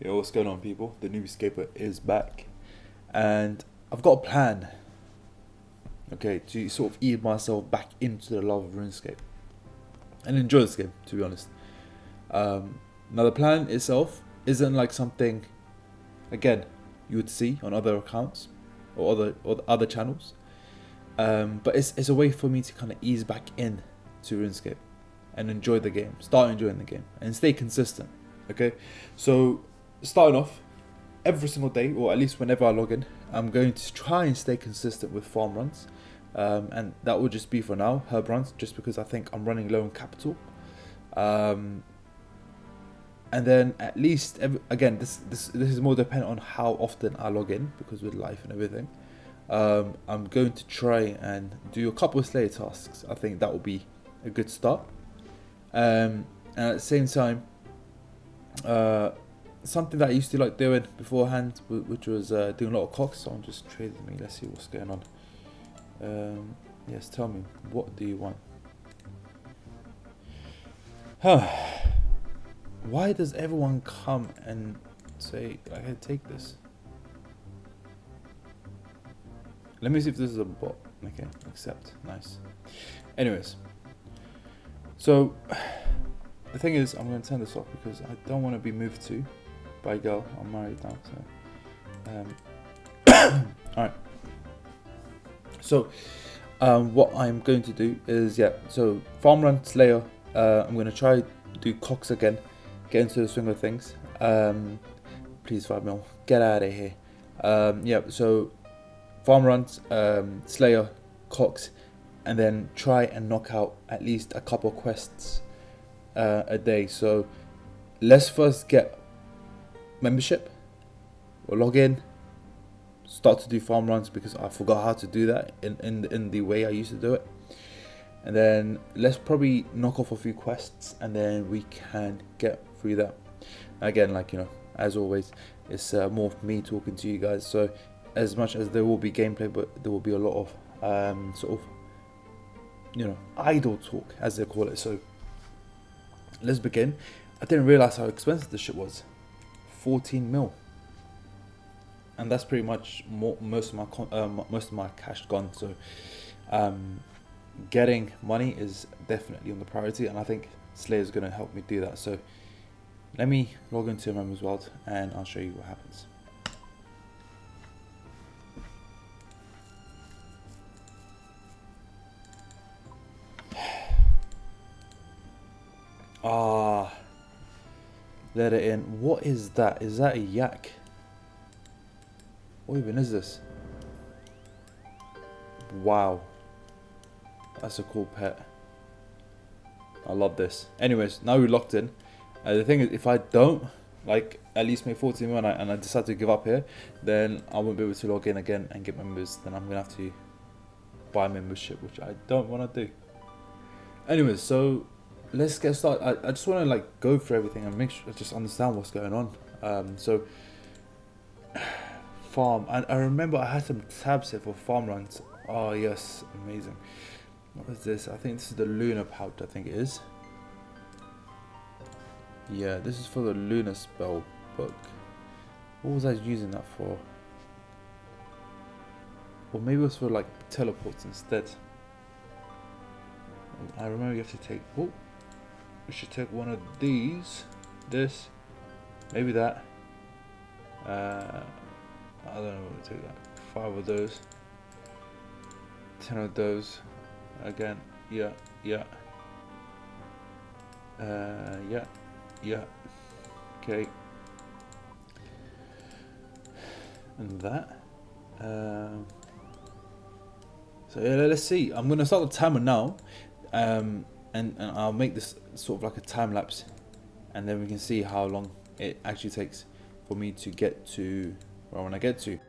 Yo, what's going on, people? The Runescaper is back, and I've got a plan. Okay, to sort of ease myself back into the love of RuneScape and enjoy this game. To be honest, now the plan itself isn't like something, again, you would see on other accounts or other channels. But it's a way for me to kind of ease back in to RuneScape and enjoy the game, start enjoying the game, and stay consistent. Okay, so starting off, every single day, or at least whenever I log in, I'm going to try and stay consistent with farm runs. And that will just be for now, herb runs, just because I think I'm running low on capital. And then at least, again, this is more dependent on how often I log in, because with life and everything. I'm going to try and do a couple of Slayer tasks. I think that will be a good start. And at the same time, something that I used to like doing beforehand, which was doing a lot of cocks. Someone just traded me. Let's see what's going on. Yes, tell me, what do you want? Huh. Why does everyone come and say, I can take this? Let me see if this is a bot. Okay, accept. Nice. Anyways, so the thing is, I'm going to turn this off because I don't want to be moved to by a girl. I'm married now, so alright. So what I'm going to do is, so farm run Slayer. I'm going to try do Cox again, get into the swing of things. Please 5 mil, get out of here. So farm runs, Slayer, Cox, and then try and knock out at least a couple quests a day. So let's first get membership or log in, start to do farm runs, because I forgot how to do that in the way I used to do it. And then let's probably knock off a few quests, and then we can get through that. Again, like, as always, it's more of me talking to you guys. So as much as there will be gameplay, but there will be a lot of sort of idle talk, as they call it. So let's begin. I didn't realize how expensive this shit was. 14 mil, and that's pretty much most of my cash gone. So getting money is definitely on the priority, and I think Slayer is going to help me do that. So let me log into Members World and I'll show you what happens. Let it in. What is that? Is that a yak? What even is this? Wow, that's a cool pet. I love this. Anyways, now we're locked in. The thing is, if I don't at least make 14 mil and I decide to give up here, then I won't be able to log in again and get members. Then I'm gonna have to buy membership, which I don't want to do. Anyways, so let's get started. I just want to go through everything and make sure I just understand what's going on. So farm. I remember I had some tabs here for farm runs. Oh yes, amazing. What is this? I think this is the Lunar pouch. I think it is. Yeah, this is for the Lunar spell book. What was I using that for? Or maybe it was for teleports instead. I remember you have to take. Oh, we should take one of these. This, maybe that. I don't know what to take that. 5 of those. 10 of those. Again, yeah. Okay. And that. So yeah, let's see. I'm gonna start the timer now, and I'll make this sort of like a time lapse, and then we can see how long it actually takes for me to get to where I want to get to.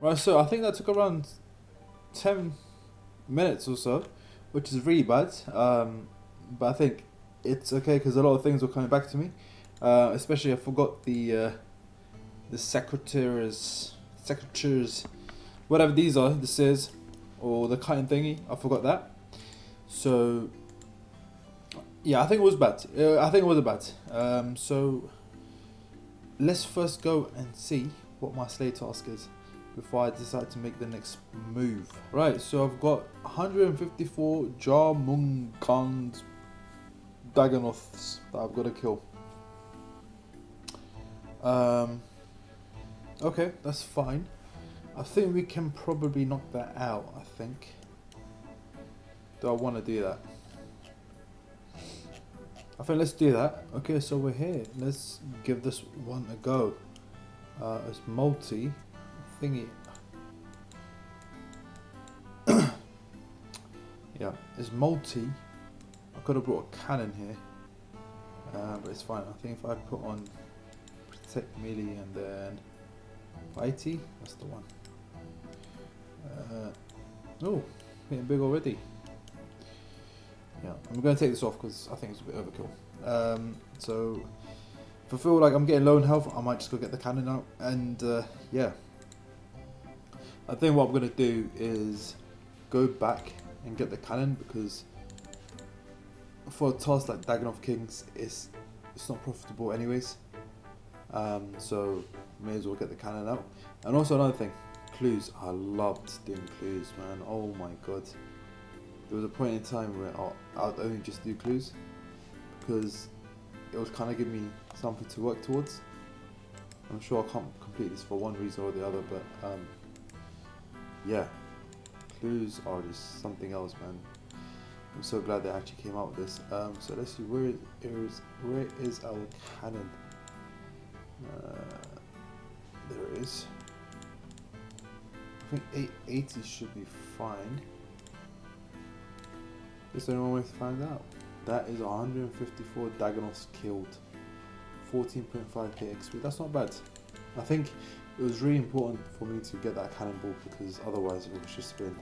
Right, so I think that took around 10 minutes or so, which is really bad. But I think it's okay because a lot of things were coming back to me. Especially I forgot the secretaries, whatever these are, this is, or the cutting thingy. I forgot that. So yeah, I think it was bad. I think it was bad. So let's first go and see what my slay task is before I decide to make the next move. Right, so I've got 154 Jarmunkans Dagonoths that I've got to kill. Okay, that's fine. I think we can probably knock that out, I think. Do I want to do that? I think let's do that. Okay, so we're here. Let's give this one a go. It's multi thingy. Yeah, it's multi. I could have brought a cannon here, but it's fine. I think if I put on protect melee and then fighty, that's the one. Oh, getting big already. Yeah, I'm going to take this off because I think it's a bit overkill. So if I feel like I'm getting low in health, I might just go get the cannon out. And yeah, I think what I'm going to do is go back and get the cannon, because for a task like Dagonoth Kings, it's not profitable anyways. So may as well get the cannon out. And also another thing, clues. I loved doing clues, man. Oh my god. There was a point in time where I'd only just do clues because it would kind of give me something to work towards. I'm sure I can't complete this for one reason or the other, but yeah, clues are just something else, man. I'm so glad they actually came out with this. So let's see, where is our cannon? There it is. I think 880 should be fine. Is there one way to find out? That is 154 Dagonoths killed. 14.5k XP. That's not bad. I think it was really important for me to get that cannonball, because otherwise it would have just been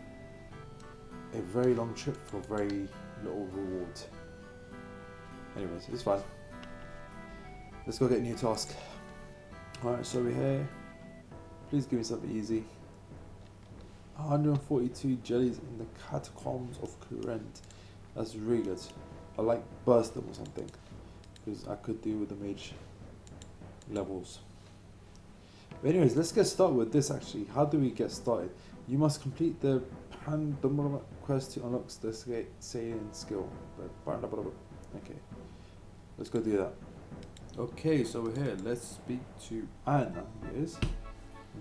a very long trip for very little reward. Anyways, it's fine. Let's go get a new task. Alright, so we're here. Please give me something easy. 142 jellies in the catacombs of Kurent. That's really good. I like burst them or something, because I could do with the mage levels. But anyways, let's get started with this actually. How do we get started? You must complete the Pandemonium quest to unlock the sailing skill. Okay, let's go do that. Okay, so we're here. Let's speak to Anne. Here it is.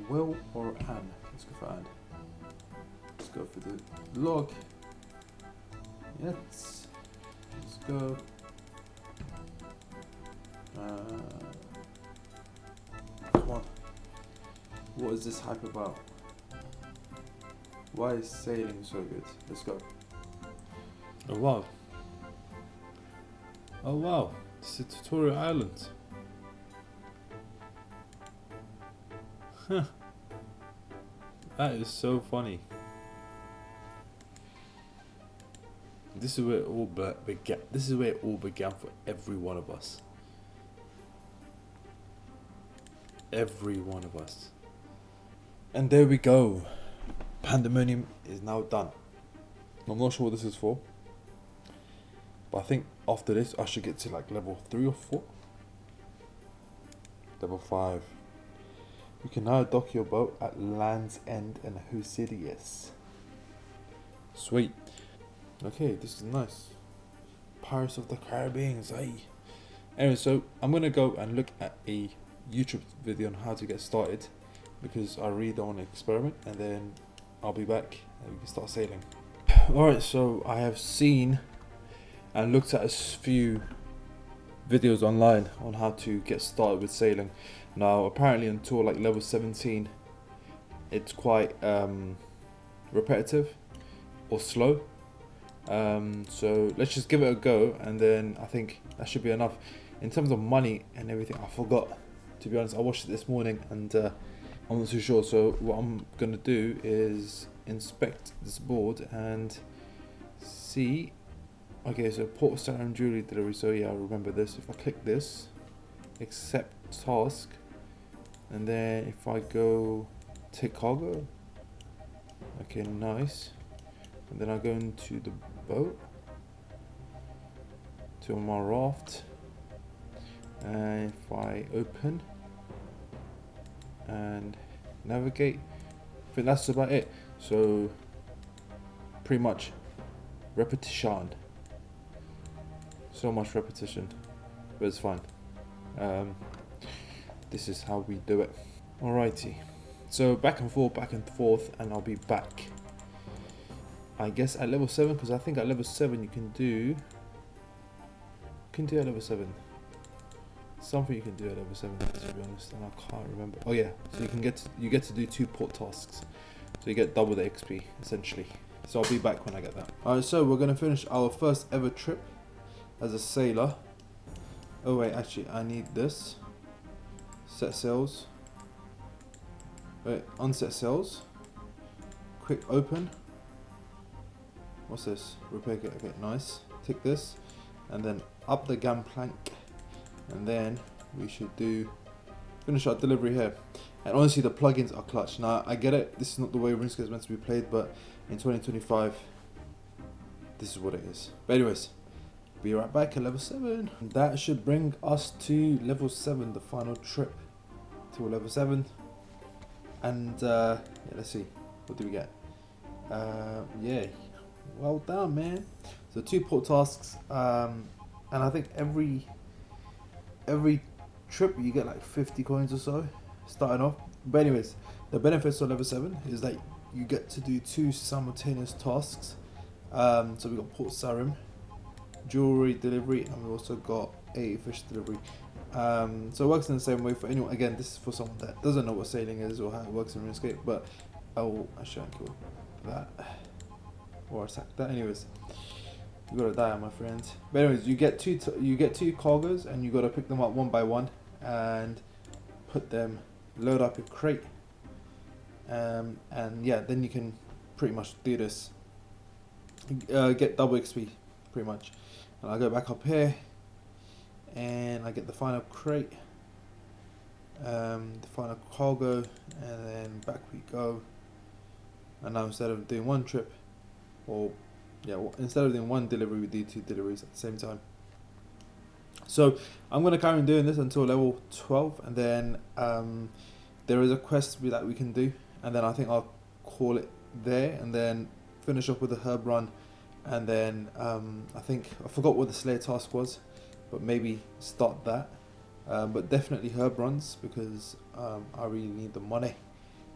Will or Anne? Let's go for Anne. Let's go for the log. Let's go. Come on. What is this hype about? Why is sailing so good? Let's go. Oh wow. Oh wow. This is a tutorial island. Huh. That is so funny. This is where it all began. This is where it all began for every one of us. Every one of us. And there we go. Pandemonium is now done. I'm not sure what this is for, but I think after this I should get to like level 3 or 4. Level 5. You can now dock your boat at Land's End and Husidius. Sweet. Okay, this is nice. Pirates of the Caribbean, aye. Anyway, so I'm gonna go and look at a YouTube video on how to get started, because I really don't want to experiment, and then I'll be back and we can start sailing. Alright, so I have seen and looked at a few videos online on how to get started with sailing. Now apparently until like level 17 it's quite repetitive or slow. So let's just give it a go, and then I think that should be enough. In terms of money and everything, I forgot, to be honest. I watched it this morning and I'm not too sure. So what I'm gonna do is inspect this board and see. Okay, so port Saturn jewelry delivery. So yeah, I remember this. If I click this, accept task, and then if I go take cargo. Okay, nice. And then I go into the boat to my raft, and if I open and navigate, I think that's about it. So pretty much repetition. So much repetition, but it's fine. This is how we do it. Alrighty. So back and forth, and I'll be back. I guess at level 7, because I think at level 7 you can do at level 7. Something you can do at level 7, to be honest, and I can't remember. Oh yeah, so you get to do 2 port tasks. So you get double the XP essentially. So I'll be back when I get that. Alright, so we're gonna finish our first ever trip as a sailor. Oh wait, actually I need this. Set sails. Wait, unset sails. Quick open. What's this? Repair kit. Okay, nice. Tick this, and then up the gangplank, and then we should finish our delivery here. And honestly, the plugins are clutch. Now I get it. This is not the way Runescape is meant to be played, but in 2025, this is what it is. But anyways, be right back at level 7. That should bring us to level 7, the final trip to level 7. And yeah, let's see, what do we get? Yeah, well done, man. So 2 port tasks, and I think every trip you get like 50 coins or so starting off. But anyways, the benefits of level 7 is that you get to do 2 simultaneous tasks. So we got port Sarim, jewelry delivery, and we also got a fish delivery. So it works in the same way for anyone. Again, this is for someone that doesn't know what sailing is or how it works in RuneScape, but I'll show you that, or attack that. Anyways, you gotta die, my friends. But anyways, you get two cargoes, and you gotta pick them up one by one and put them, load up your crate, and yeah, then you can pretty much do this. Get double XP, pretty much. And I go back up here, and I get the final crate, the final cargo, and then back we go. And now instead of doing one trip, or yeah, instead of doing one delivery, we do 2 deliveries at the same time. So I'm going to carry on doing this until level 12, and then there is a quest that we can do, and then I think I'll call it there, and then finish up with the herb run, and then I think I forgot what the Slayer task was, but maybe start that. But definitely herb runs, because I really need the money,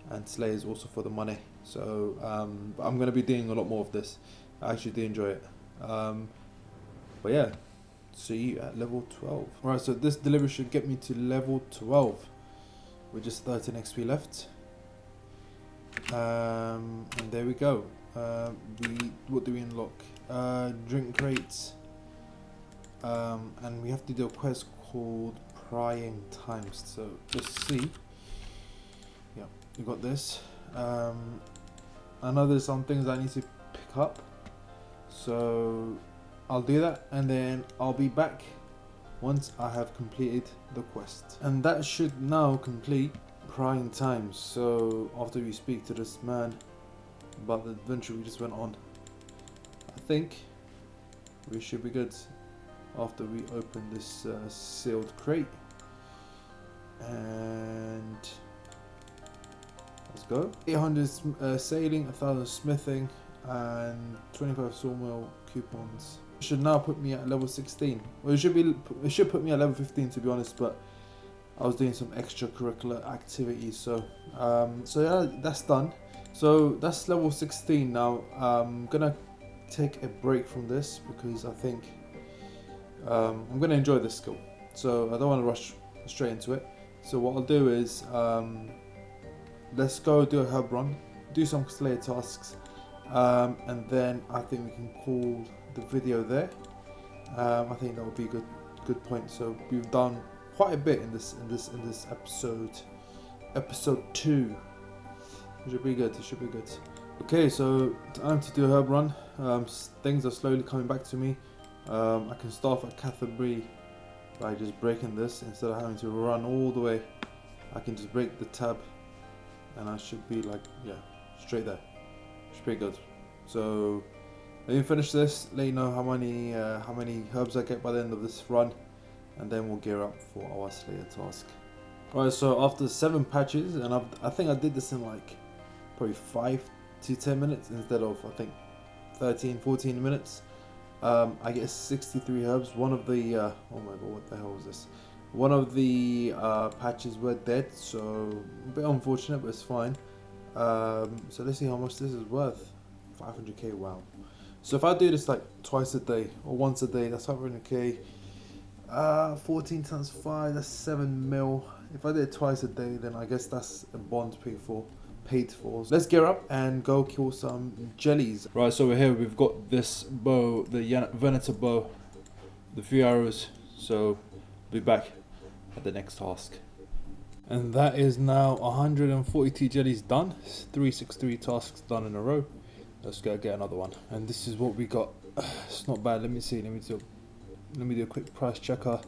and Slayer is also for the money. So but I'm going to be doing a lot more of this. I actually do enjoy it. But yeah, see you at level 12. Alright, so this delivery should get me to level 12 with just 13 XP left. And there we go. What do we unlock? Drink crates. And we have to do a quest called Prying Times. So let's see. Yeah, we got this. I know there's some things I need to pick up, so I'll do that, and then I'll be back once I have completed the quest. And that should now complete Prying Times. So after we speak to this man about the adventure we just went on, I think we should be good after we open this sealed crate. And let's go. 800 sailing, 1000 smithing, and 25 sawmill coupons. It should now put me at level 16. Well, it should put me at level 15, to be honest, but I was doing some extracurricular activities, so yeah, that's done. So that's level 16 now. I'm gonna take a break from this because I think I'm gonna enjoy this skill, so I don't want to rush straight into it. So what I'll do is let's go do a herb run, do some Slayer tasks, and then I think we can call the video there. I think that would be a good point. So we've done quite a bit in this episode, episode 2. It should be good. It should be good. Okay, so time to do a herb run. Things are slowly coming back to me. I can start at Canterbury by just breaking this instead of having to run all the way. I can just break the tab, and I should be like, yeah, straight there. It's pretty good. So let me finish this. Let you know how many herbs I get by the end of this run, and then we'll gear up for our Slayer task. Right, so after 7 patches, and I think I did this in like probably 5 to 10 minutes instead of I think 13-14 minutes. I get 63 herbs. One of the oh my god, what the hell was this? One of the patches were dead, so a bit unfortunate, but it's fine. So let's see how much this is worth. 500k, wow. So if I do this like twice a day or once a day, that's 500k. 14 times 5, that's 7 mil. If I did it twice a day, then I guess that's a bond paid for. So let's gear up and go kill some jellies. Right, so we're here. We've got this bow, the Venator bow, the 3 arrows. So be back at the next task. And that is now 142 jellies done. 363 tasks done in a row. Let's go get another one. And this is what we got. It's not bad. Let me see. Let me do a quick price checker.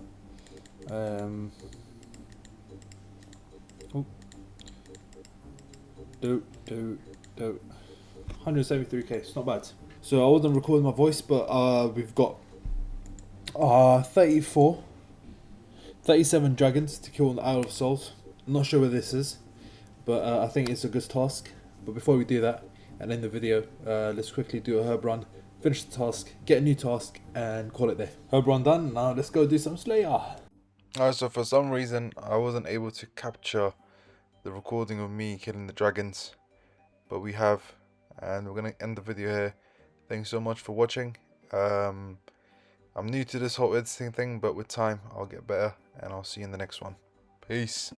Oh. Do 173k. It's not bad. So I wasn't recording my voice, but we've got 37 dragons to kill on the Isle of Souls. I'm not sure where this is, but I think it's a good task. But before we do that and end the video, let's quickly do a herb run, finish the task, get a new task, and call it there. Herb run done. Now let's go do some Slayer. Alright, so for some reason I wasn't able to capture the recording of me killing the dragons, but we have, and we're gonna end the video here. Thanks so much for watching. I'm new to this whole editing thing, but with time I'll get better, and I'll see you in the next one. Peace.